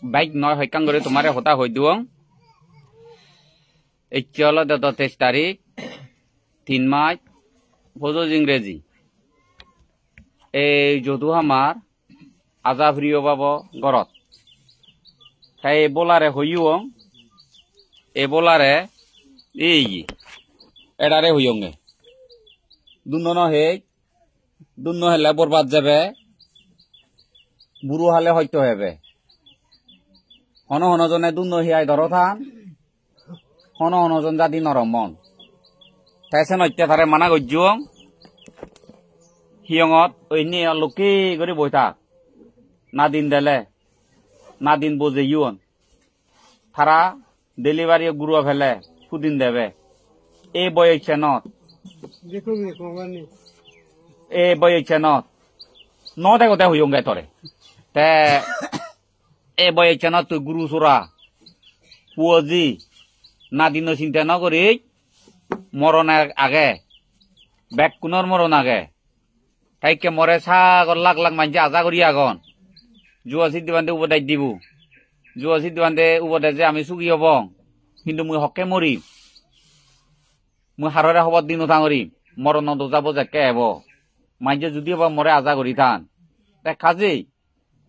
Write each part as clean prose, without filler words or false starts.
bike নয় হইকাং করে তোমারে হতা হই দিও এই চলো 23 তারিখ 3 মাস ফজর ইংরেজি এই যদু আমার আজা প্রিয় বাবা গরত তাই বোলারে হইও এ বোলারে এই এডারে হইয়ঙ্গে দুন্ন হে দুন্ন হেলে বরবাদ যাবে বুড়ো হালে হয়তো হবে হন হনজনে দুন্ন হিয়াই ধরো থান হন হনজন জাদি নরম মন তাইছে নত্যা তারে মানা গজ্জুং হিয়ঙত ঐনি লোকে করে বই থাক না দিন দেলে না দিন বোঝে ইউন তারা ডেলিভারি গুরুয়া ফেলে সুদিন দেবে এই বয়েছে নত এই বয়েছে নত নদে কোথায় হইয়ং গে তরে তে এই বয়েছে নত তুই গুরু সুরা পুজি না দিন চিন্তা ন করি মরণের আগে ব্যাগ কুনর মরণ আগে তাইকে মরে সাগর লাখ লাখ মানছে আজা করি আগন জুয়া সিদ্ধি বান্ধে উপদেশ দিব জুয়া সিদ্ধি বান্ধে উপদেশ যে আমি চুকি হব কিন্তু মই হকে মরিম মই হাররে হবার দিন উঠা করিম মরণ দোজাব জেকে হব মাইজে যদি হব মরে আজা করি থান তাই কাজেই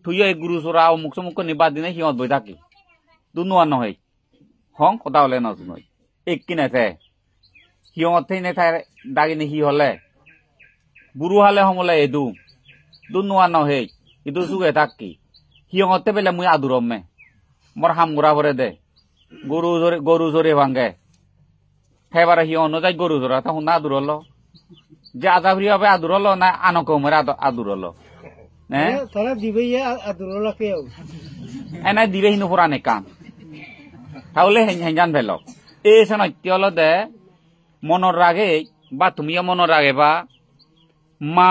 তুই এই গুরু চোরা অমুক চমুক নিবাদ দিনে সিহঁত বই থাকি দুনোয়া নহয় হং কথা হলে নয় এক কিনেছে সিহঁত থেনে ঠাই দাগিনে সি হলে বুড়ো হালে সমলে এদু দুনোয়া নহয় ইটো চুকে থাকি সিহঁতে পেলে মই আদুৰমে মোৰ হাম গুড়া ভরে দে গরু জোরে ভাঙ্গে সেবারে সিহঁত যাই গরু জোরা তখন না আদুর হলো যে আজা ফ্রি হবে আদুর হলো না আনক মেরে আদুর হলো এনে দিবে হিনু পুরানে কাম তাহলে হেঞ্জান ফেল এই সে হলো দে মনের রাগে বা তুমিও মনের রাগে বা মা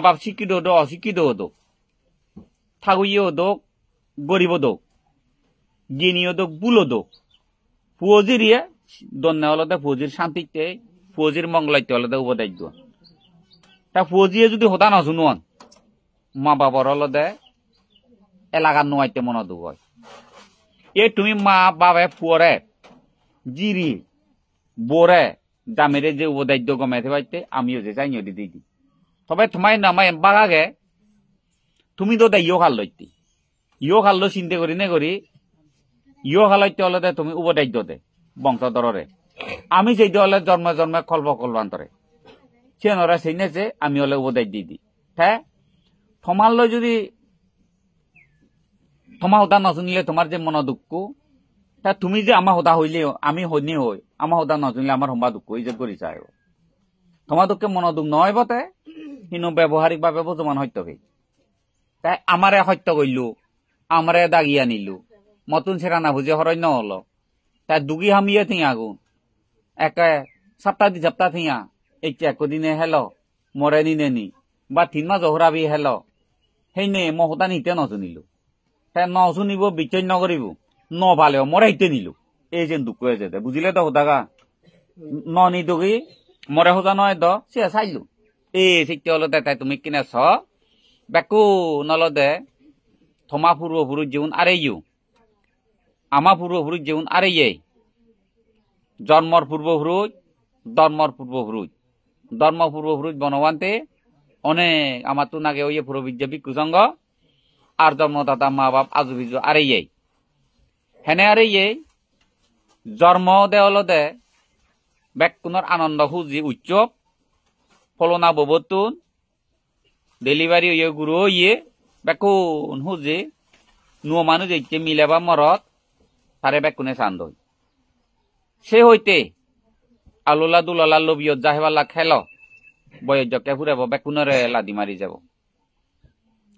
বাপ শিক্ষিত হতো অশিক্ষিত হতো থাকুইও হতো গরিব হতো জ্ঞানী হতো বুল হতো ফুজিরিয়ে দন্যা হলতে ফুজির শান্তিতে ফুজির মঙ্গলাইতে হলতে উপদেশ দিন তা ফুজিয়ে যদি হতা নশুনুন মা বাবার হলতে এলাকার নোয়াইতে মনে দুঃখ হয় এ তুমি মা বাবা ফুয়ারে জিরি বোরে দামেরে যে উপদেশ গমেতে পাইতে আমিও যে চাই দি দিই তবে তোমার নামাই বাগাগে তুমি তো দে ইয় খাল লইতে ইয় খাল চিন্তা করি নে করি ইয় খালাইতে হলে তুমি উপদেশ দে বংশধরে আমি সেই হলে জন্মে জন্মে কল্পান্তরে সে নরা সেই নেছে আমি হলে উপদেশ দি দিই হ্যাঁ তোমার লয় যদি তোমার হতা নশুনিলে তোমার যে মন দুঃখ তা তুমি যে আমার হতা হইলে আমি হইনি হই আমার হতা নশুনিলে আমার সম্বা দুঃখ এই যে করি চাই তোমার দুঃখে মন দুঃখ নয় বটে কিন্তু ব্যবহারিক ভাবে বর্তমান সত্য হই তাই আমারে সত্য কইলো আমারে দাগি আনিলো মতুন ছেড়া না বুঝে হরণ্য হলো তাই দুগি হামিয়ে থিয়া গুণ একে সপ্তাহ থিয়া এই একদিনে হেলো মরে নিনে নি বা 3 মাস হরাবি হেলো সেই নে মই হতা নিতে নশুনিলো তাই নশুনিব বিচয় নকরিব ন ভালেও মরে হিতে নিলো এই যে দুঃখ হয়ে যেতে বুঝিলে তো হতাগা ন নিদুগি মরে হতা নয় দ সে চাইলো এই শিখতে হলো তাই তুমি কিনে ছ বেকু নলদে থমা পূর্বপুরুষ যেমন আরে ইউ আমা পূর্বপুরুষ যেমন আরে ইয়ে জন্মর পূর্বপুরুষ ধর্মর পূর্বপুরুষ বনবান্তে অনেক আমার তো নাগে ওই পুরবিদ্য ভিক্ষুসঙ্গ আর জন্মদাতা মা বাপ আজুবিজু আরে ইয়ে হেনে আরে ইয়ে জন্ম দে হলো দে বেকুনের আনন্দ খুঁজি উৎসব ফলনা ববতুন ডেলিভারি ইয়ে গুরু ইয়ে বেকুন হুজি নুয় মানুষ ইচ্ছে মিলেবা মরত তারে বেকুনে চান্দ সে হইতে আলোলা দুলালা লবিয়ত যাহেবালা খেল বয়জকে ফুরাব বেকুনরে লাদি মারি যাব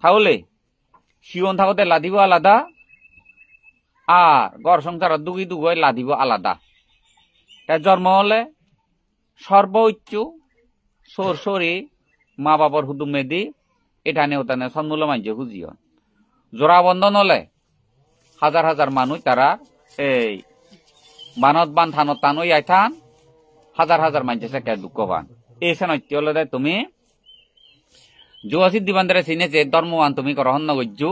তাহলে শিওন থাকতে লাদিব আলাদা আর ঘর সংসার দুগি দুগই লাদিব আলাদা তাই জন্ম হলে সর্ব ইচ্ছু সরি মা বাবার হুদুমে দি এটানে ওটানে সন্মূল্য মানছে খুঁজিও জোড়া বন্ধন হলে হাজার হাজার মানুষ তারা এই বানত বান থানত টানুই আইথান হাজার হাজার মানছে সে দুঃখ পান এই নৈত্য হলে তুমি জুয়া সিদ্ধি বান্ধে চিনেছে ধর্মবান তুমি গ্রহণ নগজ্জু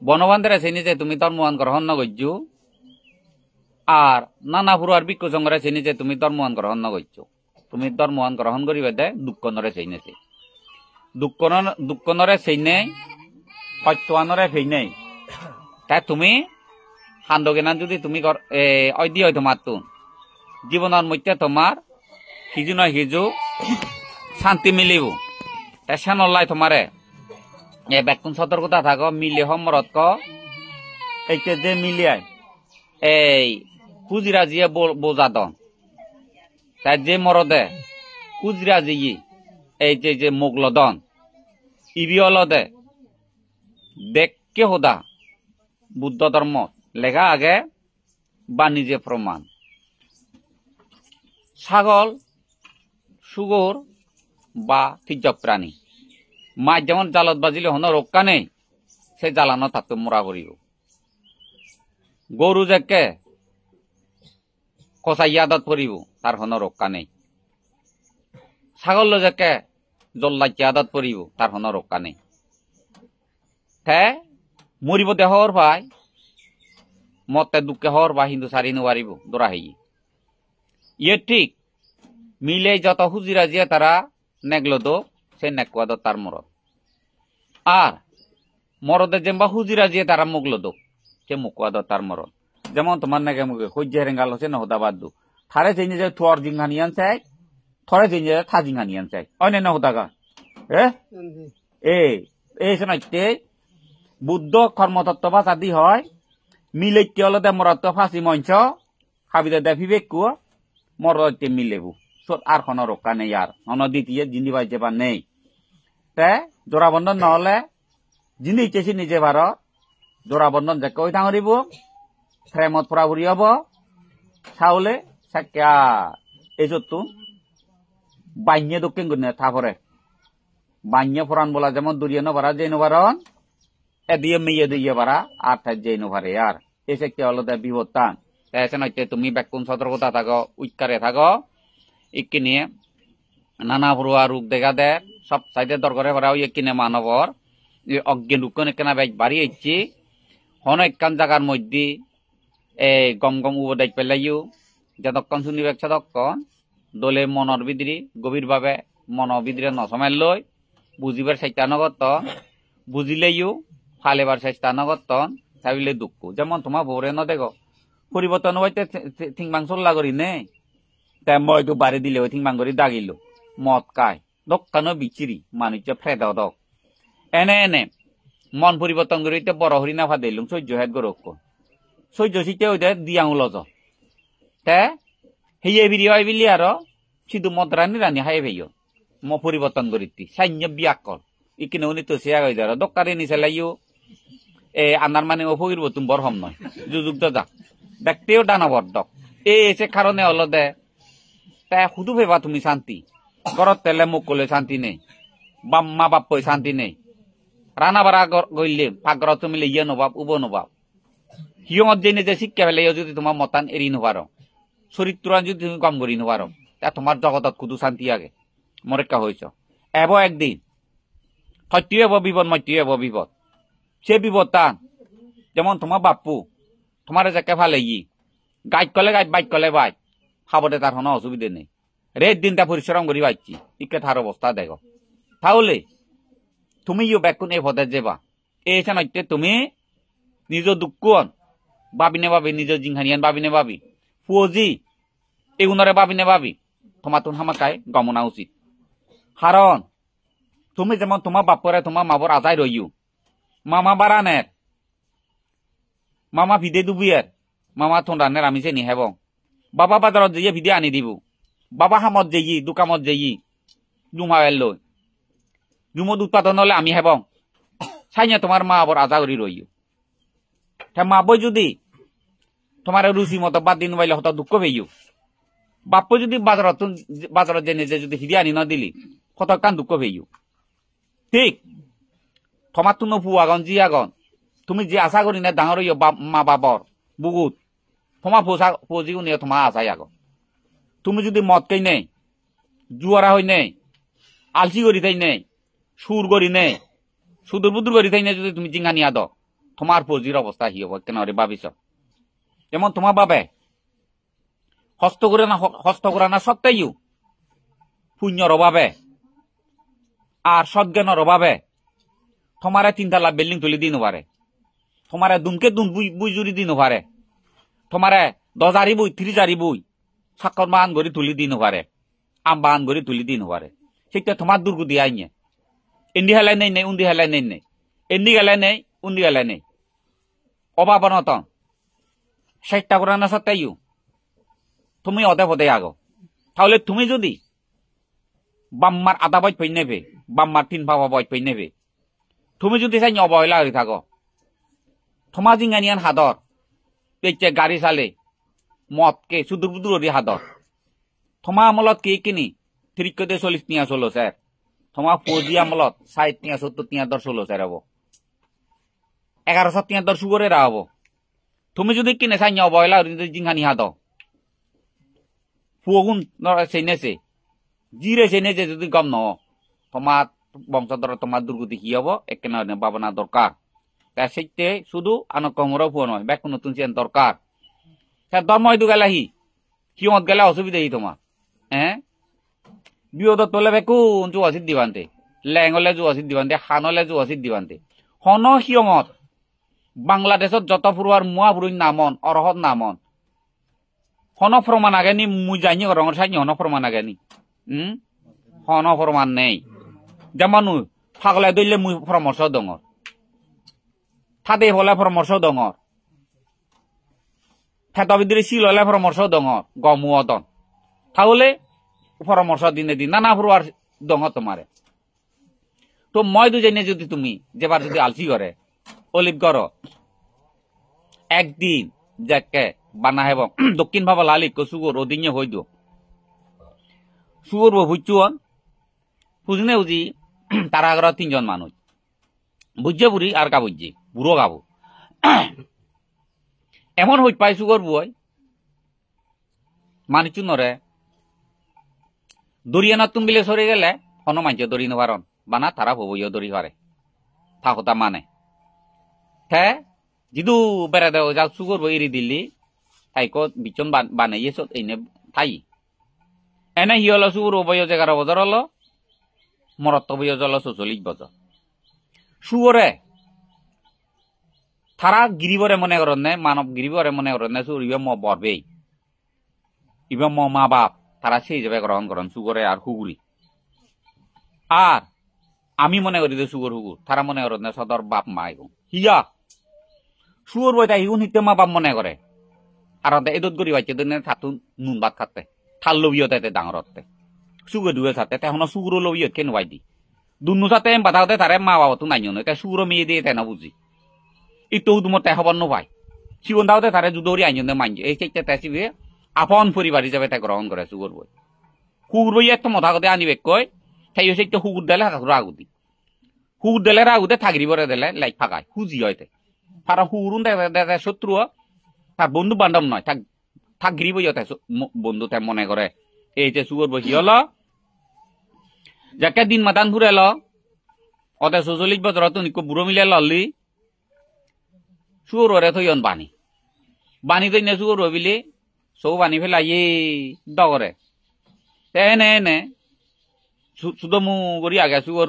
বনবান্ধেরা চিনি যে তুমি ধর্মবান গ্রহণ নগজ্জু আর নানা ফুরার বিক্ষু সঙ্গরে চিনি যে তুমি ধর্মবান গ্রহণ নগজ্জু তুমি ধর্মবান গ্রহণ করিবে দে দুঃখ নরে চিনেছে দুঃখ নরে চিনে সত্যৱানৰে ফেইনে তাই তুমি হান্দগেনা যদি তুমি অদি হয় তোমার তুন জীবনের মধ্যে তোমার সিজু নয় সিজু শান্তি মিলিব তাই সেনলাই তোমারে এ বেকুন সতর্কতা থাকো মিলে সমরত ক এইকে যে মিলিয়ায় এই খুজরা জিয়ে বোঝা দন তাই যে মরদে খুজরা জিয়ে এই যে মোগল দন ইবি অলদে দেখকে হোদা বুদ্ধ ধর্ম লেখা আগে বা নিজে প্রমাণ ছাগল সুগর বা তির্যক প্রাণী মাছ যেমন জালত বাজিলে হন রক্ষা নেই সে জ্বালানো থাকতে মোরা করিব গরু যাকে কষাই আদত করিব তার হন রক্ষা নেই ছাগল যাকে জল্লাইকে আদত করিব তার হন রক্ষা নেই হে মরিব দেহর ভাই মতে দুঃখে হর বা হিন্দু সারি নোৱাৰিব দৌৰা হেই ইয়ে ঠিক মিলে যত হুজিরা জিয়া তারা নেগলো দো সে নেকুয়াদ তার মরদ আর মরদে যেমবা হুজিরা জিয়া তারা মুগলো দো সে মুকুয়াদ তার মরদ যেমন তোমার নাকি মুখে সহ্য রেঙ্গাল হচ্ছে না হতা বাদ দু থারে চেঞ্জে যায় থর জিংহানিয়ান চাই থরে চেঞ্জে যায় থা জিংহানিয়ান চাই অন্য না হতা গা এই শোনাইতে বুদ্ধ কর্মতত্ত্ব বা চাদি হয় মিলেতে অলদে মরত্ব ফাঁসি মঞ্চ হাবিদে দেখিবে কুয়া মরতে মিলেবু সত আর কোনো রক্ষা নেই আর দ্বিতীয় জিনি বাজে বা নেই তে জোড়া বন্ধন নহলে জিনি চেছি নিজে ভারত জোড়া বন্ধন যে কই থাঙরিব প্রেমত পুরাপুরি হব চাউলে সাক্ষা এই যতু বান্যে দক্ষিণ গুণে থাপরে বান্যে ফরান বলা যেমন দুরিয়ে নবারা যে নবারন এদিয়ে মেয়ে দিয়ে বারা আর ঠাই যে নভারে আর এসে কে হলো দে বিপত্তান এসে নইতে তুমি বেকুন সতর্কতা থাকো উৎকারে থাকো ইকিনিয়ে নানা ফুরুয়া রূপ দেখা দে সব সাইডে দরকারে ভরাও ইকিনে মানবর অজ্ঞান উৎকন একখানা বেশ বাড়ি হচ্ছি হন একখান জায়গার মধ্যে এই গম গম উব দেখ পেলাইও যতক্ষণ শুনিবে ততক্ষণ দলে মনের বিদ্রি গভীরভাবে মনৰ বিদ্রি নসমাই লই বুঝিবার চেষ্টা নগতন বুঝিলেও ফালেবার চেষ্টা নগতন ভাবিলে দুঃখ যেমন তোমার বউরে নদেগো পরিবর্তন হইতে থিংবাং চল্লা করি নে তাই মই তো বাড়ি দিলে ওই থিংবাং করে দাগিল মদ খায় দোকানো বিচিরি মানুষ ফ্রেদা দক এনে এনে মন পরিবর্তন করে বড় হরি না ফাদিলুম সহ্য হেদ গরক্ষ সহ্য শীতে ওই দিয়াং লজ তে হেয়ে ভিড়ি হয় বিলি আর শুধু মদ রানি রানি হাই ভাইও ম পরিবর্তন করিতি সাইন্য বিয়াক কর ইকিনে উনি তো শেয়া হয়ে যার দোকানে নিচে লাইও আনার মানে অপগির বতুম বর হম নয় যুযুক্ত যা দেখতেও ডানাবর দক এসে কারণে হলো দে তাই শুধু ভেবা তুমি শান্তি ঘরত তেলে মুখ করলে শান্তি নেই মা বাপ শান্তি নেই রানা বাড়া গইলে পাকঘর তুমি ইয়ে নবাব উব নবাব হিয়ত জেনে যে শিক্ষা ফেলে যদি তোমার মতান এড়ি নপার চরিত্র যদি তুমি কম করি নপার তা তোমার জগতত কুদু শান্তি আগে মরেক্কা হয়েছ এব একদিন সত্যি হব বিপদ মত্যি হব বিপদ সে বিপদ টান যেমন তোমার বাপ্পু তোমার যাকে ফালে গাইড কলে গাইড বাইক কলে বাইক খাবতে তার কোনো অসুবিধে নেই রেড দিনটা পরিশ্রম করি পাইছি ইকে তার অবস্থা দেখো তাহলে তুমি বেকুন এই পদে যাবা এই নইতে তুমি নিজ দুঃখ ভাবিনে ভাবি নিজ জিংহানিয়ান ভাবিনে ভাবি ফুজি এগুণরে ভাবিনে ভাবি তোমার তুন হামাকায় গমনা উচিত কারণ তুমি যেমন তোমার বাপরে তোমার মাবর আজাই রইও মামা বারানের মামা ভিদে দুবিয়ের মামা থন রানের আমি চেনি হেব বাবা বাজারত যাইয়ে ভিদে আনি দিব বাবা হামত যাই দোকামত যাই জুমাইল লই জুমত উৎপাদন হলে আমি হেব চাইনা তোমার মা আবার আজা করি রইও মা বই যদি তোমার রুচি মতো বাদ দিন পাইলে হত দুঃখ পেয়েও বাপ যদি বাজারত জেনে যে যদি হিদি আনি দিলি কত কান দুঃখ পেয়েও ঠিক তোমার তো নফু আগন জি আগন তুমি যে আশা করি না ডাঙর মা বাবর বুগুত তোমার ফৌজিও নিয়ে তোমার আশাই আগন তুমি যদি মদ কেই নেই জুয়ারা হই নেই আলসি করি তাই নেই সুর করি নেই সুদূর বুদুর করি তাই নেই যদি তুমি জিঙ্গা নিয়া দ তোমার পুঁজির অবস্থা হি হব কেন রে ভাবিস যেমন তোমার বাবে হস্ত করে না সত্ত্বেও পুণ্যর অভাবে আর সজ্ঞানের অভাবে তোমারে 3 তলা বিল্ডিং তুলি দিন পারে তোমারে দুমকে দুম বুই জুড়ি দিন পারে তোমারে 10 জারি বই 3 জারি বই সাক্ষর মান গড়ি তুলি দিন পারে আম বান গড়ি তুলি দিন পারে সেটা তোমার দুর্গতি আইনে ইন্দি হেলাই নেই উন্দি হেলাই নেই এন্দি গেলাই নেই উন্দি গেলাই নেই অভাব অনতন 60টা করে না সত্ত্বেও তুমি অদে পদে আগো তাহলে তুমি যদি বাম্মার আধা বয় পই নেবে বাম্মার 3 ভাবা বয় পই নেবে তুমি যদি চাই অবহেলা হয়ে থাকো তোমার জিঙ্গানিয়ান হাদর পেচে গাড়ি চালে মদকে সুদূর বুদুরি হাদর তোমার আমলত কে কিনি 30 40 টিয়া চলো স্যার তোমার ফৌজি আমলত 60 টিয়া 70 টিয়া দর চলো স্যার হবো 1100 টিয়া দর সুগরে রাহবো তুমি যদি কিনে চাই অবহেলা জিঙ্গানি হাদ ফুগুন চেনেছে জিরে চেনেছে যদি গম ন তোমার বংশধর তোমার দুর্গতি কি হবো একেবারে ভাবনা দরকার তাই সেইতে শুধু আনকমরও ফুয়া নয় ব্যাক নতুন চেন দরকার ধর্ম হয়তো গেলাহি সিহঁত গেলে অসুবিধা তোমার হ্যাঁ বিপদত পড়লে বেকুন জুয়াশিত দিবান্তে লেঙলে জুয়াশিত দিবান্তে খানলে জুয়াশিত দিবান্তে হন সিয়ঙত বাংলাদেশত যত ফুরুয়ার মুয়া ফুরুই নামন অরহত নামন হন প্রমাণ আগেনি মুই জানি রঙের সাইনি হন প্রমাণ আগেনি হন প্রমাণ নেই যেমন ফাগলে দইলে মুই পরামর্শ দঙ থাদে হলে পরামর্শ দঙ থেতবিদ্রি সিল হলে পরামর্শ দঙ গমুয়তন তাহলে পরামর্শ দিনে দিন নানা ফুরুয়ার দঙ তোমারে তো মই দুজনে যদি তুমি যেবার যদি আলসি করে অলিভ গর একদিন যাকে বানা হেব দক্ষিণ ভাবা লালিক সুগর ওদিনে হইদ সুগর বুঝছুন বুঝনে বুঝি তারা আগর 3 জন মানুষ বুঝছে বুড়ি আর কা বুঝছি বুড়ো গাবো এমন হই পাই সুগর বই মানিচু নরে দরিয়ানা তুমিলে সরে গেলে হন মানছে দরি নবারন বানা তারা হবইও দরি হারে থাকতা মানে হ্যাঁ जिदु बेरा दो जा सुगर बो इरि दिल्ली थाइको बिचन बानाइए सो एने थाई एने हियलो सुगर बयो 11 बजर हलो मरत बयो जलो 40 बजर सुगरे थारा गिरिबरे मने करने मानव गिरिबरे मने करने सुरिबे म बरबे इबे म मा बाप थारा সেই যাবে গ্রহণ করন সুগরে আর হুগুরি আর আমি মনে করি যে সুগর হুগুর থারা মনে করনে সদর বাপ মা আইগো হিয়া সুর বইটা ইউন হিতে মা বাপ মনে করে আর এদত গরি বাইছে দিনে থাতুন নুন ভাত খাতে থাল লবিও তাতে ডাঙরতে সুগে দুয়ে থাতে তখন সুগুরো লবিও কেন বাইদি দুনু সাথে বাধাতে তারে মা বাবা তো নাইও নয় তাই সুগুরো মেয়ে দিয়ে তাই না বুঝি ইতো উদমতে হবার নো ভাই জীবন দাওতে তারে জুদরি আইনে মাইন এই চেকতে তাসিবে আপন পরিবার হিসাবে তা গ্রহণ করে সুগর বই হুগুর বই এত মথা কথা আনিবে কই তাই হইছে একটু হুগুর দেলে রাগুদি হুগুর দেলে রাগুদে থাগরি বরে দেলে লাইক ফাগায় হুজি হইতে তারা হুরুন দেখে শত্রু তার বন্ধু বান্ধব নয় থাক গিরিব বন্ধু তাই মনে করে এই যে সুগর বসি হলো যাকে দিন মাতান ফুরে এলো অতে 40 বছর তুমি বুড়ো মিলে ললি সুগর ওরে থইন বানি তৈনে সুগর রবিলে সৌ বানি ফেলাই ডগরে এনে এনে শুধু মু করি আগে সুগর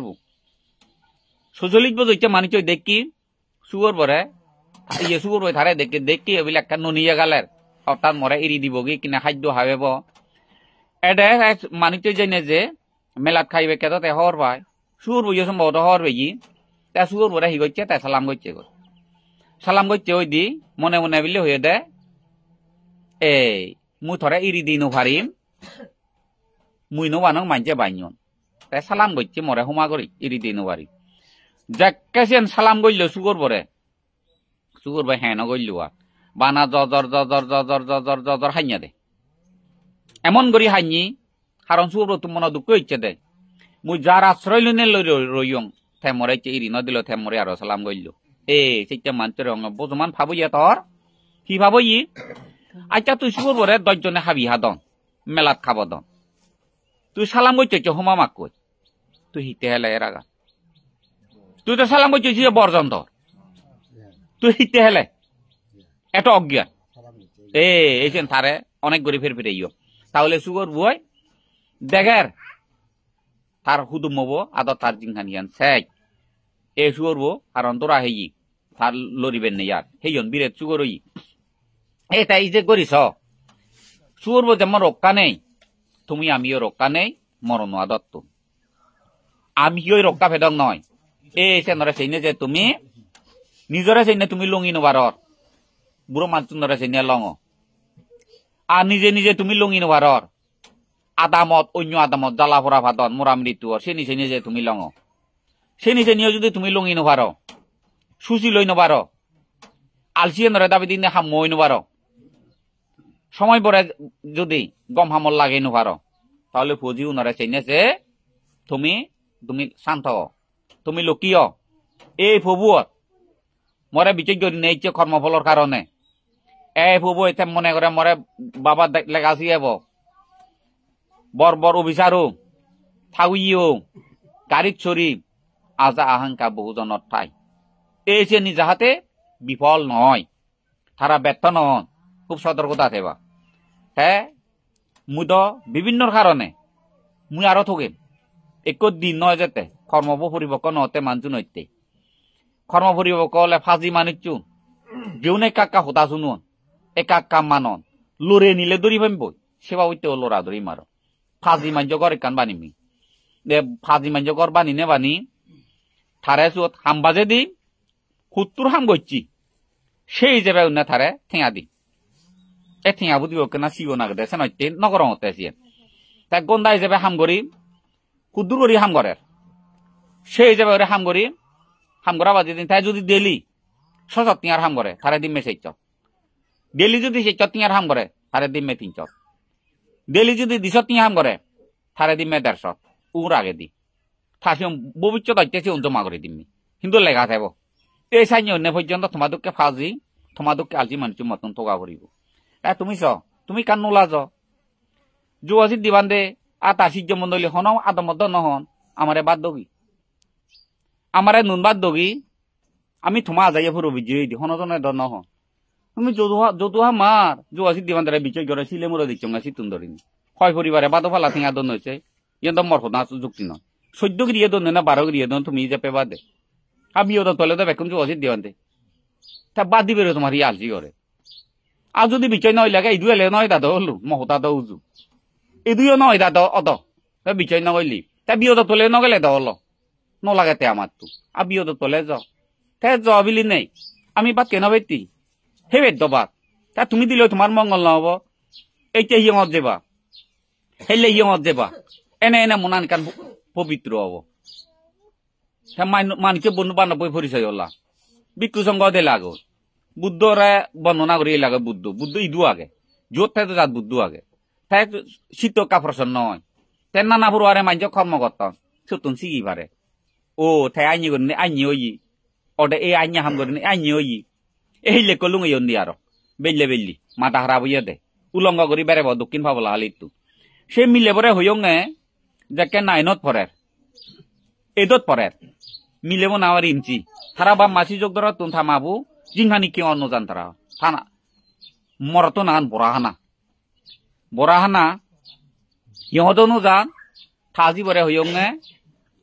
40 বছর ইচ্ছে মানি চই দেখি সুগর বরে ইয়ে সুগর বই থারে দেখি এবিল একটা ননিয়ে গেলের হঠাৎ মরে এড়ি দিব কি কিনা খাদ্য হাবেব এডে মানিতে জেনে যে মেলাত খাইবে কেতো তে হর ভাই সুগর বই সম্ভবত হর বেজি তা সুগর বরে হি গচ্ছে তাই সালাম গচ্ছে ওই দি মনে মনে বিলে হয়ে দে এই মুই থরে এড়ি দি নো পারিম মুই নো বানক মানছে বাইন তাই সালাম গচ্ছে মরে হুমা করি এড়ি দি নো পারি যাকেন সালাম গইল সুগর বরে সুগর ভাই হ্যাঁ নগইল বানা জজর জজর জজর জজর জজর হাইয়া দে এমন করি হাইনি কারণ সুগর তুমি মনে দুঃখ ইচ্ছে দে মুই যার আশ্রয় লইনে রইয়ং থে মরে ইরি নদিল থে মরে আর সালাম গইল সেইটা মানতে রঙ বজমান ভাবইয়া তোর কি ভাবই আচ্ছা তুই সুগর বরে 10 জনে খাবি হাদন মেলাত খাব দন তুই সালাম গইছ হোমা মাক কই তুই হিতে হেলে এর আগা তুই তো সালাম করছিস বর্জন তোর তুই হিতে হেলে এত অজ্ঞান এই তারে অনেক গরি ফের ফিরে ইয় তাহলে সুগর বই দেখের তার হুদুম মবো আদর তার জিংখানিয়ান সেক এ সুগর বো আর অন্তরা হেই তার লরিবেন নেই আর হেইন বিরেত সুগর ই এ তাই যে করিস সুগর বো যেমন রক্ষা নেই তুমি আমিও রক্ষা নেই মরণ আদত্ত আমিও রক্ষা ভেদক নয় এই সেনরে সেইনে যে তুমি নিজরে সেইনে তুমি লঙি নবারর বুড়ো মানুষরে সেইনে লঙ আর নিজে নিজে তুমি লঙি নবারর আদামত অন্য আদামত জ্বালা ফোরা ভাদন মোরা মৃত্যু সে নিচে নিজে তুমি লঙ সে নিচে নিয়ে যদি তুমি লঙি নবার সুচি লই নবার আলসিয়ে নরে দাবি দিনে হাম মই নবার সময় পরে যদি গম হামল লাগে নবার তাহলে ফজিও নরে সেইনেছে তুমি তুমি শান্ত তুমি লকিয় এই ফবুয়ত মরে বিচয় করি নেইছে কর্মফলর কারণে এই ফবু এতে মনে করে মরে বাবা লেগাছি এব বর বর অভিচারও থাউইও গাড়িত চরি আজা আহাঙ্কা বহুজনের ঠাই এই যে নিজাহাতে বিফল নয় তারা ব্যর্থ নন খুব সতর্কতা থেবা হ্যাঁ মুই তো বিভিন্ন কারণে মুই আরো থকিম এক দিন নয় যেতে কর্ম পরিপক্ক নহতে মানছু নইতে কর্ম পরিপক্ক হলে ফাজি মানিছু যেউন একা হতা শুনুন একা মানন লড়ে নিলে দৌড়ি পাইম বই সেবা হইতে লড়া দৌড়ি মার ফাজি মাঞ্জ গর একান বানিমি ফাজি মাঞ্জ গর বানি নে বানি থারে চুত হাম বাজে দি 70 হাম গচ্ছি সেই হিসেবে উন্না থারে ঠেঙা দি এ ঠেঙা বুঝিব কেনা সিও না গেছে নইতে নগরং হতে আসিয়ে তাই গন্দা হিসেবে হাম করি কুদ্দুর করি হাম করে সেই হিসেবে হাম করি হাম করা বাজে দিন তাই যদি ডেলি 6 টিয়ার হাম করে তারে দিমে 6 ডেলি যদি 6 টিয়ার হাম করে তারে দিমে 3 ডেলি যদি 200 টিয়া হাম করে তারে দিমে 150 উর আগে দি থাসিম ভবিষ্যৎ আইতেছি জমা করে দিমনি কিন্তু লেখা থাকব এই সাইন অন্য পর্যন্ত তোমাদেরকে ফাজি তোমাদেরকে আলজি মানুষের মতন ঠকা করিব তুমি তুমি কান নোলা যুয়াশি দিবান দে আর তার সিজ্জ মন্ডলী হন আদমদ নহন আমারে বাদ দগি আমারে নুন বাদ দগি আমি থমা যাইয়া ফুর অভিযোগ দি হনজনে দ নহন তুমি যদুহা মার যুয়াশি দিবান দে বিচয় করে সিলে মুরে দিচ্ছ না সিতুন ধরিনি ক্ষয় পরিবারে বাদ ফালা থিঙা দন হয়েছে ইয়ন্ত মরফনা যুক্তি নয় 14 গিরিয়ে দন না 12 গিরিয়ে দন তুমি যে পেবা দে আমিও তো তলে তো বেকুন যুয়াশি দিবান দে তা বাদ দিবে তোমার ই আলজি করে আর যদি বিচয় নয় লাগে ইদু এলে নয় দাদা হলু মহতা তো উজু ইদুও নয় দাদা অত বিচয় নগলি তা বিয়ত তোলে নগেলে তো হলো নলাগে তে আমার তো আর বিয়ত তোলে য বিলি নেই আমি বাদ কেন বেতি হে বেদ বাদ তা তুমি দিলে তোমার মঙ্গল নহব এইটা হিয়ঙত যাবা হেলে হিয়ঙত যাবা এনে এনে মনান কান পবিত্র হব মানুষকে বন্ধু বান্ধব পরিচয় হলা বিক্ষু সংঘ দিলে আগ বুদ্ধরে বর্ণনা করি লাগে বুদ্ধ ইদু আগে যত থাকে যাত বুদ্ধ আগে তাই শীত কাপড় নয় তেন নানা ফুরোয়ারে মাঞ্জ কর্মকর্ত সুতুন সিগি পারে ও তাই আইনি করি আইনি ওই ওটা এই আইনি হাম করি আইনি ওই এই লেখ লুঙি দি আর বেললি মাথা হারা বইয়া দে উলঙ্গ করি বেড়াব দক্ষিণ ভাবলা হালিতু সে মিলে পরে হইয়ঙে যে কে 9ত পরের 8ত পরের মিলেব না আর ইঞ্চি তারা বা মাসি যোগ ধরা তুন থামাবু জিংহানি কি অন্য জান তারা থানা মরতো নান বরাহানা ইহতনো যান থাজি বরে হইয়ঙে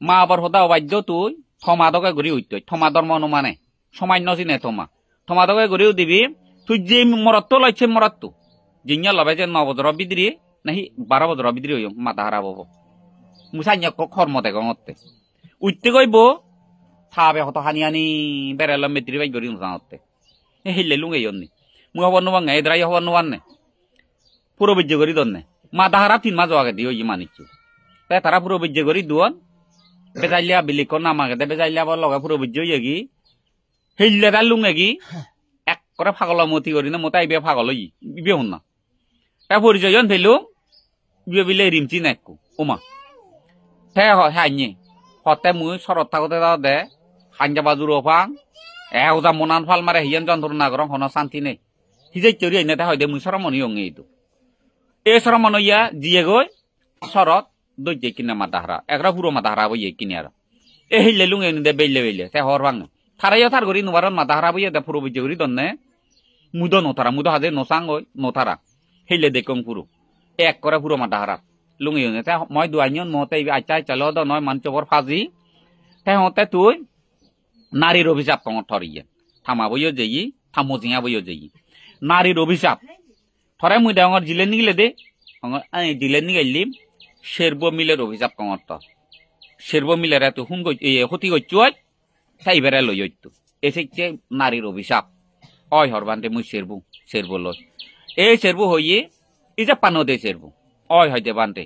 মা আবার হদা বাধ্য তুই থমাদকে ঘুরি উঠতই থমা ধর্ম অনুমানে সমান্য চিনে থমাদকে ঘুরিও দিবি তুই যে মরতো লাইছে মরতো জিনিয়া লবে যে 9 বছর বিদ্রি নাহি 12 বছর বিদ্রি হইম মাথা হারাব মুসাইন্য কর্ম দেখতে উঠতে কইব থাবে হত হানি বেড়ালাম মেত্রি বাই গরি উঠাতে হেলে লুঙ্গে ইয়নি মুই হবার নোবাং এদ্রাই হবার নোবান নে পুরো বিজ্ঞ করি দন নে মাথা হারা 3 মাস আগে দিও ই মানিচ্ছু তাই তারা পুরো বিজ্ঞ করি দুন বেজাইলিয়া বিলিক নামাগে দে বেজাইলিয়া আবার লগে পুরো বিজ্ঞ ইয়েগি হেলে তা লুঙ্গেগি এক করে ফাগল মতি করি না মতাই বে ফাগল ইবে হন না তা পরিচয় ফেলু ইবে বিলে রিমচি নাকু ওমা হে হাইনি হতে মুই শরৎ থাকতে দে হাঞ্জা বাজুর ওফাং এহা মনান ফাল মারে হিয়ান যন্ত্রণা করং হন শান্তি নেই হিজাই চরি এনে হয় দে মুই সরমনি অঙ্গে এইটো এই সরমনইয়া জিয়ে গই শরৎ দইজে কিনা মাথা হারা একরা পুরো মাথা হারা বই কিনে আর এই হিলে লুঙে দে বেলে তে হর ভাঙ থারাইয়া থার করি নোবারন মাথা হারা বইয়া দে পুরো বুঝে করি দন্নে মুদো নথারা মুদো হাজে নসাং ওই নথারা হেলে দেখং পুরো এক করে পুরো মাথা হারা লুঙি তে মই দুয়াইন মতে আচ্ছা চালো দ নয় মানচবর ফাজি তে হতে তুই নারীর অভিশাপ কঙর থরিয়ে থামা বইও যেই থামো জিঙা বইও যেই নারীর অভিশাপ থরে মুই দেঙর জিলে নিগলে দে জিলে নিগাইলি শেরব মিলের অভিশাপ কঙর তো শেরব মিলের এত হুন হতি গচ্ছুয় তাই বেড়ে লই হইতো এসে নারীর অভিশাপ অয় হরবান্তে মুই শেরব লই এই শেরব হইয়ে এই যে পানো দে শেরব অয় হইতে বান্তে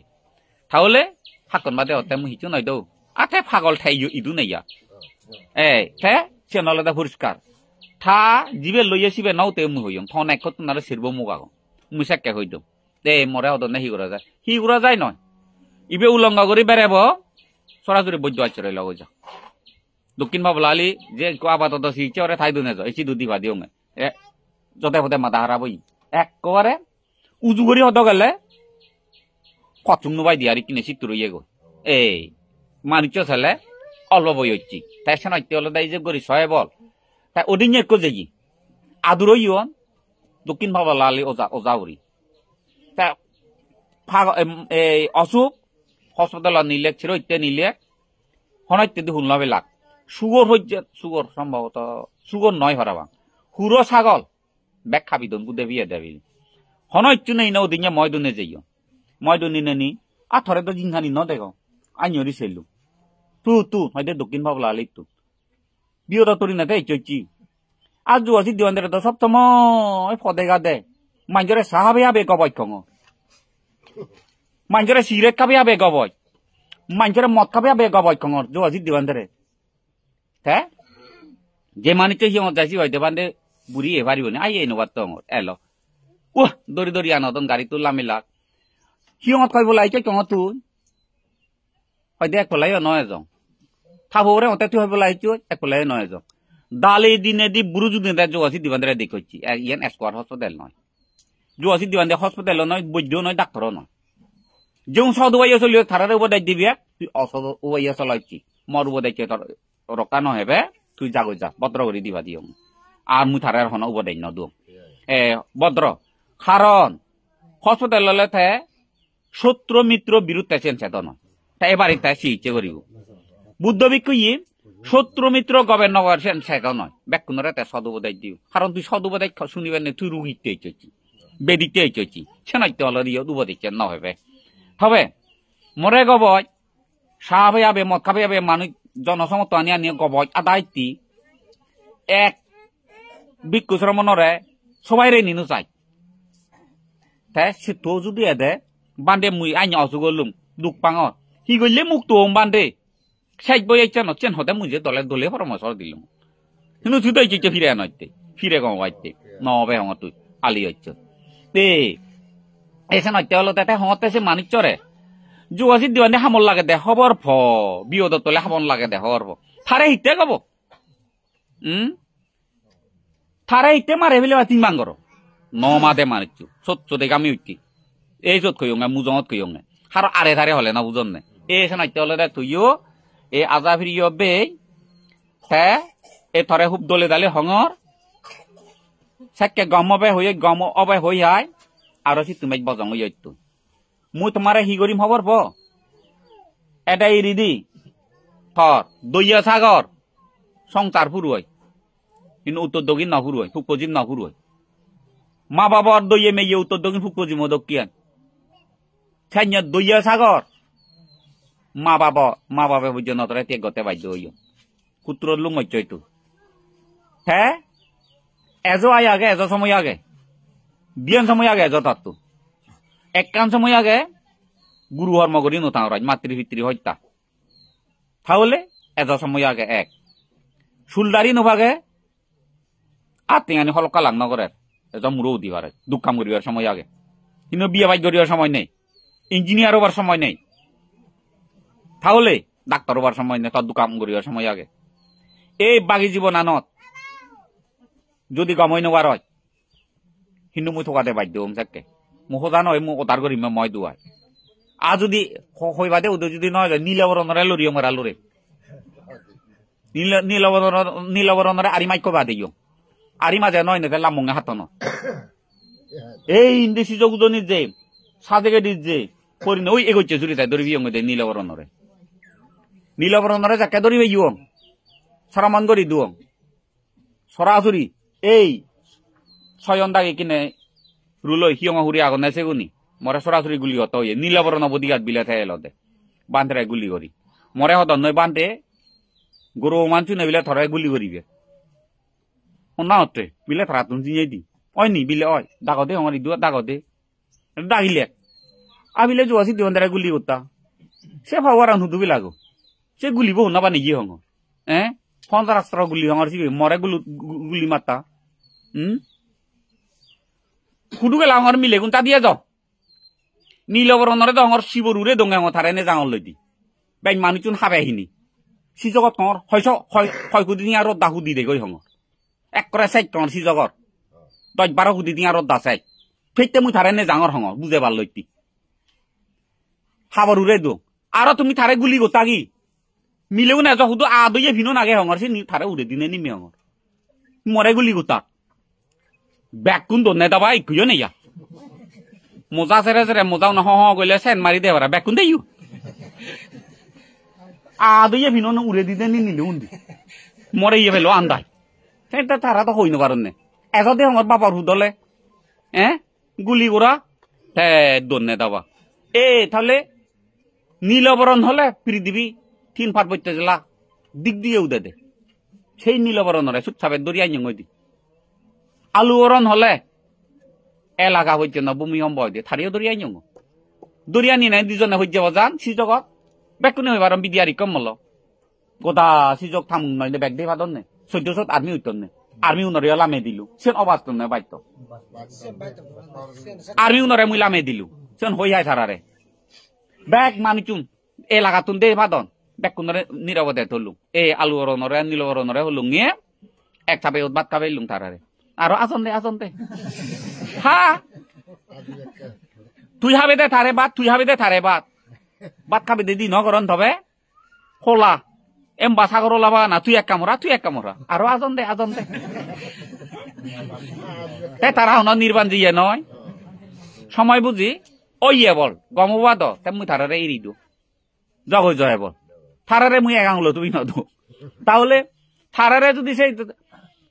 তাহলে ফাকন বাদে হতে মুই হিচু নয় দৌ আতে ফাগল ঠাই ইদু নাইয়া তে সে নলদা পরিষ্কার থা জিবে লইয়ে সিবে নাও তে মুই হইম ফোন এক নারে শেরব মুগাগ মুই সাক্কে হইদম দে মরে হদ না হি করা যায় নয় ইবে উলঙ্গ করে বেড়াব সরাসরি বৈদ্য আচরে লগ যা দক্ষিণ বাবলালি যে আপাতত শিখছে ওরে ঠাই দুনে যাই দুধি ভাদিও যতে ফতে মাথা হারা বই একবারে উজু করি হত গেলে কচুম নুবাই দিয়ে আর কিনে শীত রইয়ে গো এই মানুষ ছেলে অল্প বই হচ্ছি তাই সে নয় হলে তাই যে করি সয়ে বল তাই ওদিন একো যাই আদুর ইয়ন দক্ষিণ বাবলালি ওজা উড়ি তা এই অসুখ হসপিটাল নিলে ছিল ইত্যে নিলে হনাইতে দি শুনলাবে লাগ সুগর হইছে সুগর সম্ভবত সুগর নয় হরাবা হুরো ছাগল বেক খাবি দন বুদে বিয়ে দেবি হনাইছু নেই না ওদিন ময়দুনে যাইও ময়দুনি নেনি আর থরে তো জিনখানি ন দেখো আইনরি সেলু তু হয়তো দক্ষিণ ভাবলা আলি তু বিয়েটা তোরি না দেয় চইছি আর জু আসি দিওয়ান তো সব সময় ফদে গা দে মাঞ্জরে সাহাবে আবে গবই খঙ মাঞ্জরে সিগারেট খাবে আবে গবই মাঞ্জরে মদ খাবে আবে গবই খঙর জু আসি দিওয়ান ধরে হ্যাঁ যে মানুষ সিংহ যাইছি হয়তো বান্ধে বুড়ি এ পারিব না আই এনবার তো এলো ও দৌড়ি দৌড়ি আনতন গাড়ি তুললাম মিলাক সিংহত কইব লাইছে কঙ তুই হয়তো এক পলাই নয় যাও থাবরে হতে তুই হইব লাইছো এক পলাই নয় যাও দালে দিনে দি বুড়ু যুদিন দে জো আসি দিবান ধরে দেখছি ইয়ান স্কোয়ার হসপিটাল নয় জো আসি দিবান দে হসপিটাল নয় বৈদ্য নয় ডাক্তার নয় যে সদ উবাইয়া চলিও থারারে উবাই দিবি তুই অসদ উবাইয়া চলাইছি মর উবাই তোর রকা নহবে তুই যাগো যা ভদ্র করে দিবা দিও আর মুই থারার হন উবাই ন দু ভদ্র কারণ হসপিটাল থে শত্রু মিত্র বিরুদ্ধে চেঞ্চে তো নয় তাই এবার তাই চিকিৎসা করিব বুদ্ধ ভিক্ষু ই শত্রু মিত্র গভর্নর সেটাও নয় ব্যাকুণরে তে সদুবোধাই দিও কারণ তুই সদুবোধাই শুনিবেন তুই রুগীতে এইচছি বেদিতে এইচছি সে নয়তো হল দিও দুবোধিচ্ছে নহবে হবে মরে গবয় সাহাবে আবে মদ খাবে আবে মানুষ জনসমত আনিয়া নিয়ে গবয় আদায়তি এক ভিক্ষু শ্রমণরে সবাই রে নিনু চাই তাই সে তো যদি এদে বান্ধে মুই আইন অসুখ করলুম দুঃখ পাঙর হি করলে মুখ তো বান্ধে সাইড বই আইছেন হচ্ছেন হতে মুঝে দলে দলে পরামর্শ দিলুম কিন্তু তুই তো এইচে ফিরে আনতে ফিরে গম আইতে নবে হঙ তুই আলি হচ্ছে তে এসে নইতে হলো তাতে হতে সে মানিক চরে জুয়াশি দিবানে হামল লাগে দে হবর ফ বিয়দ তলে হামল লাগে দে হবর ফ থারে হিতে গব থারে হিতে মারে ফেলে তিন বাঙ্গর ন মাদে মারিছু সত্য দেখে আমি উঠি এই চত কইঙ্গে মুজঙত কইঙ্গে আর আরে ধারে হলে না বুঝন নে এসে নইতে হলে দে তুইও এ আজা ফিরিও বে হ্যাঁ এ থরে খুব দলে দালে হঙর সাকে গম অবে হই হাই আর সি তুমি বজং হইতো মুই তোমারে হি করিম খবর প এটাই রিদি থর দইয়া সাগর সংসার ফুরু হয় কিন্তু উত্তর দক্ষিণ না ফুরু হয় ফুক পজিম না ফুরু হয় মা বাবার দইয়ে মেয়ে উত্তর দক্ষিণ ফুক পজিম দক্ষিণ ছাইয়া দইয়া সাগর মা বাবা বুঝে নতরে তে গতে বাধ্য হইও পুত্র লুম হইতো হ্যাঁ এজো আয় আগে এজো সময় আগে বিয়ান সময় আগে এজো তার তো একখান সময় আগে গুরু হর্ম করি নতা মাতৃ পিতৃ হত্যা তাহলে এজো সময় আগে এক সুলদারি নভাগে আত্মীয়ানি হলকা লাগ নগরের এজো মুরো দি পারে দুঃখাম করিবার সময় আগে কিন্তু বিয়ে বাই করিবার সময় নেই ইঞ্জিনিয়ার হবার সময় নেই তাহলে ডাক্তার হবার সময় নেই তার দুঃখাম করিবার সময় আগে এই বাগি জীবন আনত যদি গমই নবার হয় কিন্তু মুই থকাতে বাধ্য হম থাকে মোক সোজা নহয় মোক ওতার করিম মই দুয়াই আর যদি হইবাদে উদয় যদি নয় নীলাবরণরে লরিও মারা লরে নীলবরণরে আরি মাইক কবা দিও আরি মাঝে নয় নেতে লামঙ্গে হাতন এই ইন্দি সুযোগ উদনির যে সাজেকে দিস যে পরিণে ওই এগোচ্ছে চুরি তাই ধরবি দে নীলবরণরে যাকে ধরিবে ইয়ং সরামান করি দুয়ং সরাসরি এই ছয়ন দাগে কিনে রুলই হিয়ং হুরি আগন নেছে গুনি মরে সরাসরি গুলি হত হয়ে নীলবরণ বদিগাত বিলে থাই এলদে বান্ধে গুলি করি মরে হত নয় বান্ধে গরু মানছু নেবিলে থরে গুলি করিবে না হতে বিলে থারা তুমি জিয়ে দি ওই নি বিলে ওই দাগদে আমার ইদু দাগদে দাগিলে আবিলে জুয়াছি দিওন্দারে গুলি করতা সে ভাবার হুদু বিলাগো সে গুলিব না বা নিজে হঙ পঞ্চাশ গুলি হঙর মরে গুলি মারতা কুটু গেলা আমার মিলে গুণ তা দিয়ে যাও নীলবরণরে দঙর শিবরুরে দঙে থারে নে জাঙর লই দি বাই মানুষজন হাবে আহিনি সিজগত কঙর হয় কুদি দিয়া রদ্দা হুদি দে গই হঙর এক করে চাই কঙর সিজগর 10-12 হুদি দিয়া রদ্দা চাই ফেইতে মুই থারে নে জাঙর হঙর বুঝে ভাল লইতি হাবরুরে দো আর তুমি থারে গুলি গোতা কি মিলেও না যখন আদয়ে ভিনো নাগে হঙর সে থারে উড়ে দিনে নিমে হঙর মরে গুলি গোতা ব্যাগ কোন দনে দাবা ইকুয় নেয়া মোজা সেরে সেরে মোজাও না গইলে সেন মারি দে বারা ব্যাগ কোন দেইউ আদয়ে ভিনো না উড়ে দিনে নিলে উন্দি মরে ইয়ে ফেলো আন্দাই সেটা তারা তো হইনো পারনে এজদে হঙর বাবার হুদলে গুলি গোরা হে দনে দাবা তাহলে নীলবরণ হলে পৃথিবী 3 বইতে জেলা দিক দিয়ে উদে দে সেই নীলবরণরে সুৎসাবে দরিয়া নিয়ে দি আলুবরণ হলে এলাকা হইতে না ভূমি সম্ভব দিয়ে থারিও দরিয়া নিয়ে দরিয়া নিয়ে নাই দুজনে হইতে যান সিজগত বেকুনি হইবার বিদিয়ারি কমল গোদা সিজগ থাম নয় ব্যাগ দিয়ে ভাদন নে 1400 আর্মি হইতন নে আর্মি উনরে লামে দিলু সেন অবাস্তব নে বাইত আর্মি উনরে মুই লামে দিলু সেন হই হাই থারারে ব্যাগ মানুচুন এলাকাতুন দে ভাদন ব্যাগ কোনরে নিরবদে ধরলুম আলুবরণরে নীলবরণরে হলুম নিয়ে এক চাপে ভাত খাবে লুম তারারে আর আসন দে হা তুই হাবে দে থারে ভাত খাবে দে দি নগরন তবে খোলা বাসা করো লাবা না তুই এক কামরা আর আসন দে তারা হন নির্বাণ দিয়ে নয় সময় বুঝি ওইয়ে বল গমবাদ মুই থারারে এরি দু জগই জয় বল থারারে মুই এগাংলো তুমি নদু তাহলে থারারে যদি সেই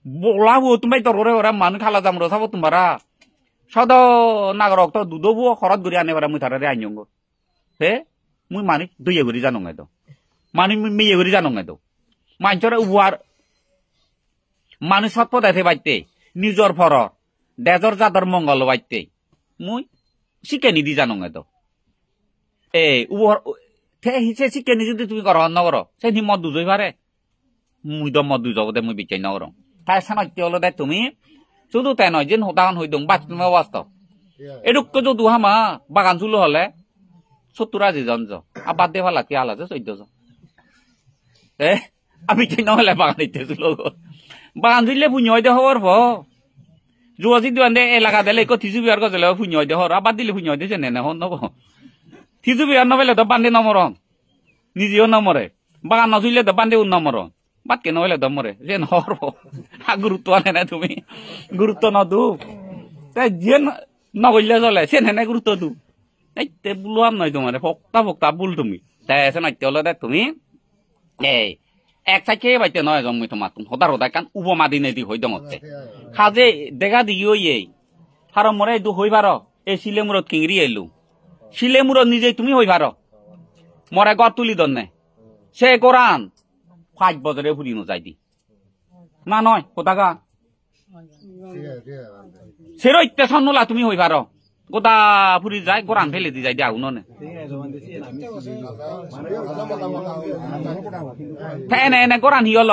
বলাবো তুমি তরে ওরা মানুষ খালা যাম রসাব তোমারা সদ নাগরক তো দুধবো খরচ ঘুরি আনে মুই থারারে আইনগো মুই মানিক দুইয়ে ঘুরি জানো তো মানিক মেয়ে ঘুরি জানো তো মানুষরে উয়ার মানুষ সৎপথ আছে বাইতে নিজর ফর দেজর জাদর মঙ্গল বাইতে মুই শিখে নিদি জানো তো হিসে শিখে নি যদি তুমি কর নগর সে নি মদ দুজই পারে মুই তো মদ দুজব দে মুই বিচাই নগর তাই সানাইতে হলো দে তুমি শুধু তাই নয় যেন হতাহন হই দং বাস্তব বাস্তব এটুকু যদি হামা বাগান চুলো হলে 70-80 জন আর বাদ দিয়ে ভালা কি আলাদা 14 জন আমি চাই নহলে বাগান দিতে চুলো বাগান চুলে পুঁজি হইতে হওয়ার ভ জুয়াছি দে এলাকা দিলে থিজু বিয়ার গজলে পুঁজি হইতে হর আবার দিলে পুঁজি হইতেছে নে হন নব থিজু বিয়ার নবেলে তো বান্ধে নমরন নিজেও নমরে বাগান নচুলে তো বান্ধেও নমরন বাদ কে নহলে তো মরে যে নহর গুরুত্ব আনে না তুমি গুরুত্ব নদু তাই যে নগলে চলে সে নে গুরুত্ব দু এই বুলাম নয় তোমার ফক্তা বুল তুমি তাই আছে নাইতে হলে দে তুমি এক সাইকে বাইতে নয় জন্মই তোমার হদার কান উপমা দিনে দি হই দমতে খাজে দেখা দি এই হার মরে দু হই ভার এই শিলেমুরত কিংরি এলু শিলেমুরত নিজে তুমি হই ভার মরে গড় তুলি দনে সে কোরআন 5 বছরে ফুরি যাই দি না নয় কোথাকা সেরো ইত্যাসন নোলা তুমি হই ভার গোটা ফুরি যায় কোরআন ফেলে দি যাই দি আগুন এনে কোরআন হিয়ল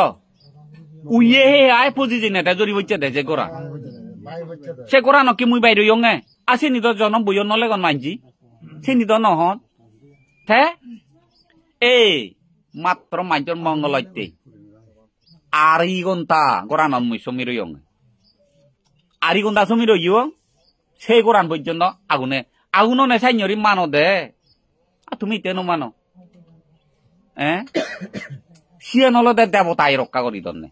উইয়ে হে আয় পুজি জিনে জরি বইছে দে যে কোরআন সে কোরআন কি মুই বাইরে ইয়ঙে আসি নিদ জনম বইয় নলে গন মানজি সে নিদ নহন মাত্র মাইজর মঙ্গলতে 2 ঘন্টা কোরআন মুই সমীর ইয়ঙে 2 ঘন্টা সমীর ইয় সেই কোরআন পর্যন্ত আগুনে সাইনরি মানো দে তুমি তেনো মানো সিয়ে নলদে দেবতাই রক্ষা করি দন্নে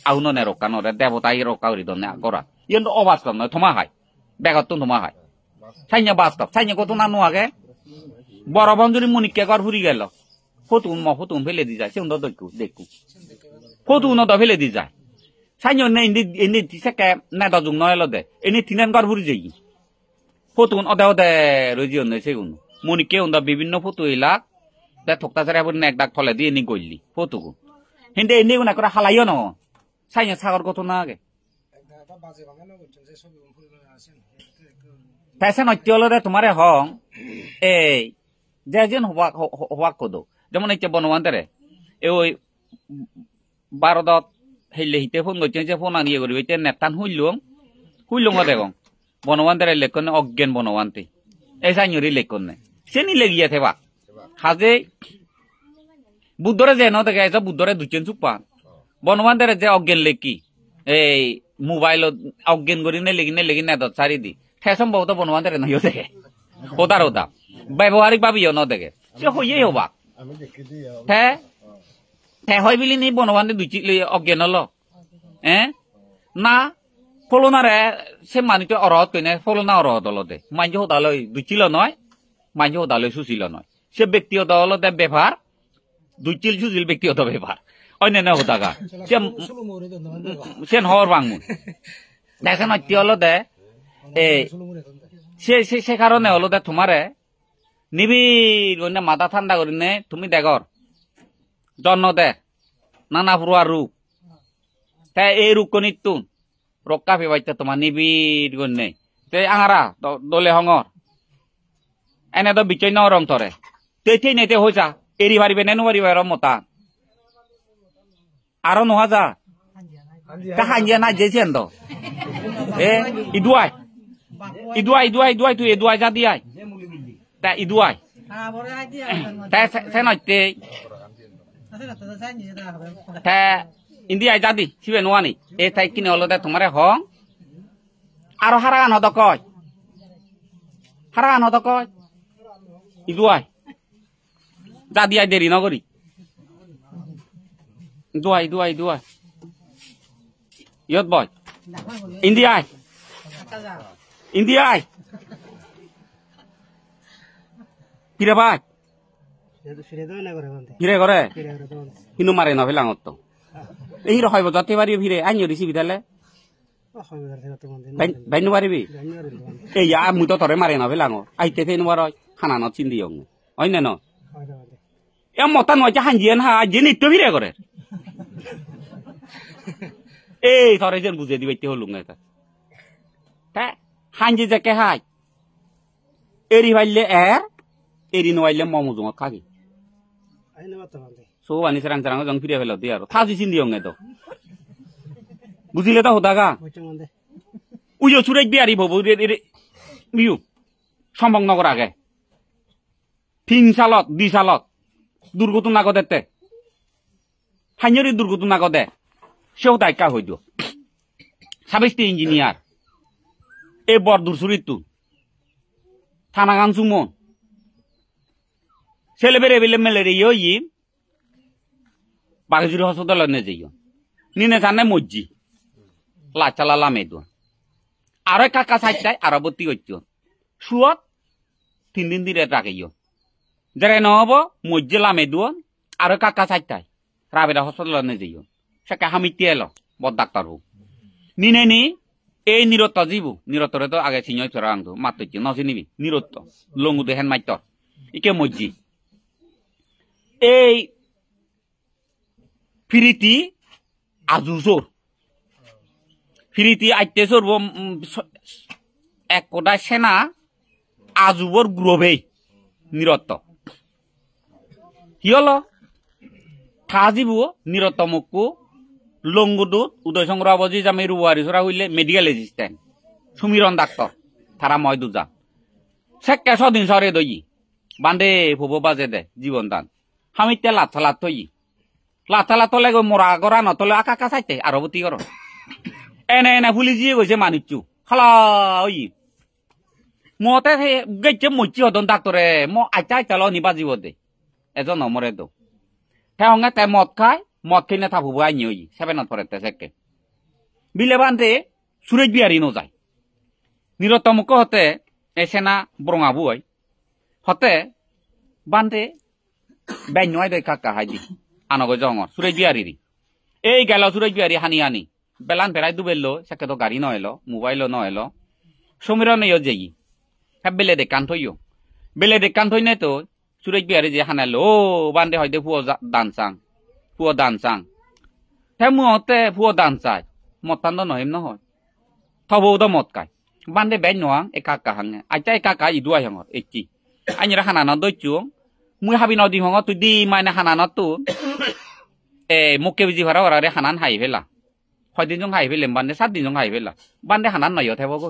আউননে রক্ষা নরে দেবতাই রক্ষা করি দন্নে গড়া ইয়ে অবাস্তব নয় থমা হয় বেগত থমা হয় সাইnya বাস্তব সাইnya কত নানু আগে বড় বন্ধুরি মনিকে ঘর ফুরি গেল ফতুন ফেলে দি যায় সে দেখু ফতুন তো ফেলে দি যায় সাইnya এনে সেকে না দজুং নয় লদে এনে তিনান ঘর ফুরি যাই ফতুন অদে রইজিও নয় সেগুন মনিকে বিভিন্ন ফটো ইলাক দে থকতা জারে বনে এক দাগ থলে দিয়ে এনে গইলি ফতুকু হিন্দে এনে গুনা করে হালাইও ন সাইnya সাগর কত না আগে তাইছে নত্যলদে তোমারে হং এই যেন হওয়াক কদো যেমন এই বনবান্তরে ওই বারদত হেলে হিতে ফোন করছে যে ফোন আনিয়ে করি ওইতে নেতান হুইলুং দেখো বনবান্তরে লেখন অজ্ঞান বনবান্তি এই সাইনরি লেখন সে নিলে গিয়ে থেবা হাজে বুদ্ধরে যে ন দেখে এসব বুদ্ধরে দুচেন চুপা বনবান্তরে যে অজ্ঞান লেখি এই মোবাইল অজ্ঞান করি লেগি নেদত চারি দি সে সম্ভবত বনবান্তরে নয় দেখে ওদা ব্যবহারিক ভাবিও ন দেখে সে হইয়ে হবা হয় বিলি নি বনবান্তে দুচি অজ্ঞান হল না ফলনারে সে মানুষটা অরহত কইনে ফলনা অরহত হলতে মাঞ্জ হতালয় দুচিল নয় মাঞ্জ হতালয় সুচিল নয় সে ব্যক্তিগত হলতে ব্যবহার দুচিল সুচিল ব্যক্তিগত ব্যবহার অন্যান্য হতাগা সে হর বাংমুন দেখেন অতি হলতে সে কারণে হলতে তোমারে নিবিড় মাথা ঠান্ডা করিনে তুমি দেখর জন্ম দে নানা ফুয়া রূপ তাই এই রূপ কনিতুন রক্ষা পেবাইতে তোমার নিবিড় গণ্যে তে আঙারা দলে হঙর এনে তো বিচয় ন রং তরে তেই নেতে হইছা এরি পারিবে নে নোৱাৰিবে ৰ মতা আৰু নোহা যা কাহানিয়া না যেছেন তো ইদুয়াই তুই ইদুয়াই যা দিয়াই তা ইদুয়াই তা সে নইতে তা ইন্ডিয়ায় যা দি সিবে নোয়ানি এই তাই কিনে হলো দে তোমারে হং আর হারাগান হত কয় ইদুয়াই যা দিয়াই দেরি নগরি দুয়াই ইয়ত বয় ইন্ডিয়ায় ফিরে ভাই ফিরে করে কিন্তু মারে না ফেলাঙত তো এই হয় যাতে পারি ফিরে আইনি রিসিভি তাহলে বাইন পারিবি এই মুই তো তরে মারে না ফেলাঙ আইতে ফেন বার খানা ন চিন্দি হয় না ন এ মতা নয় হাঞ্জিয়ান হা যে নিত্য ফিরে করে এই তরে যেন বুঝে দিবাইতে হলুম না তা হাঞ্জি যে কে হাই এরি ভাইলে এরি নইলে মমজুঙত খাগি সো আনি সেরাং জং ফিরে ফেল দি আর থাজি চিন্দি হং তো বুঝিলে তো হতাগা উইও চুরাই বিয়ারি ববু বিউ সম্ভব নগর আগে 3 সালত 2 সালত দুর্ঘটনা গদেতে হাইনরি দুর্ঘটনা গদে সেও দায়িকা হইল 26টি ইঞ্জিনিয়ার এ বরদুর সুরিতু থানাগান সুমন ছেলে বেড়ে বেলে মেলেরিয়া ই বাগেজুরি হাসপাতাল নে যাইও নিনে জানে মজ্জি লাচালা লামে দো আরো কাকা সাইটাই আরো ভর্তি করছো সুয়ত 3 দিন দিরে রাখিও যারা নহব মজ্জি লামে দো আরো কাকা সাইটাই রাবেরা হাসপাতাল নে যাইও সেকে হামিতে এলো বদ ডাক্তার হো নিনে নি এই নিরত্ত জীবু নিরত্তরে তো আগে চিনই ফেরা আংতো মাত্রছি নসি নিবি নিরত্ত লঙ্গু দেহেন মাইতর ইকে মজ্জি এই ফিরিতি আজুজোর ফিরিতি আইতে সরব এক কোটা সেনা আজুবর গ্রোভেই নিরত্ত কি হলো খাজিবু নিরত্ত মুকু লঙ্গুদুত উদয় সংগ্রহ বজি জামি রুয়ারি সরা হইলে মেডিকেল এসিস্ট্যান্ট সুমিরন ডাক্তার তারা ময় দুজা সেকে সদিন সরে দই বান্ধে ফুবো বাজে দে জীবন দান হামিতে লাথালাত থই লাথালাত তলে গো মোরা গড়া নতলে আকা আকা চাইতে আর বতি কর এনে ফুলি জিয়ে গৈছে মানুষু খালা ওই মতে গেছে মচ্ছি হদন ডাক্তরে ম আইতা আইতা ল নিবা জীব দে এজন নমরে দো হঙ্গে তে মদ খায় মদ খেলে থাকবো আই নিয়ে সেভেনত পড়তে সেকে বিলে বান্ধে সুরেশ বিহারি ন যায় নিরতমুখ হতে এসেনা ব্রঙাবু হয় হতে বান্ধে বেন নয় দই কাকা হাইদি আনগো জঙর সুরেশ বিহারি এই গেল সুরেশ বিহারি হানি আনি বেলান বেড়াই দুবেললো সেকে তো গাড়ি নহেলো মোবাইলও নহেলো সমীর নয় যেই হ্যাঁ বেলে দে কান থইও বেলে দে কান থই নাই তো সুরেশ বিহারি যে হানালো ও বান্ধে হয়তো ফুয় দান চাং হে মুহতে ফুয় দান চাই মদ টান নহিম নহয় থবো তো মদ কাই বান্ধে বেন নং এ কাকা হাঙে আইতা এ কাকা ইদুয়াই হাঙর একি আইরা হানানো দইচুং মুই হাবি নদী হঙ তুই দি মাইনে হানানো তু এ মুকে বিজি ভাড়া ওরা হানান হাই ফেলা 6 দিন জং হাই ফেলেম বান্ধে 7 দিন জং হাই ফেলা বান্ধে হানান নয় থেব গো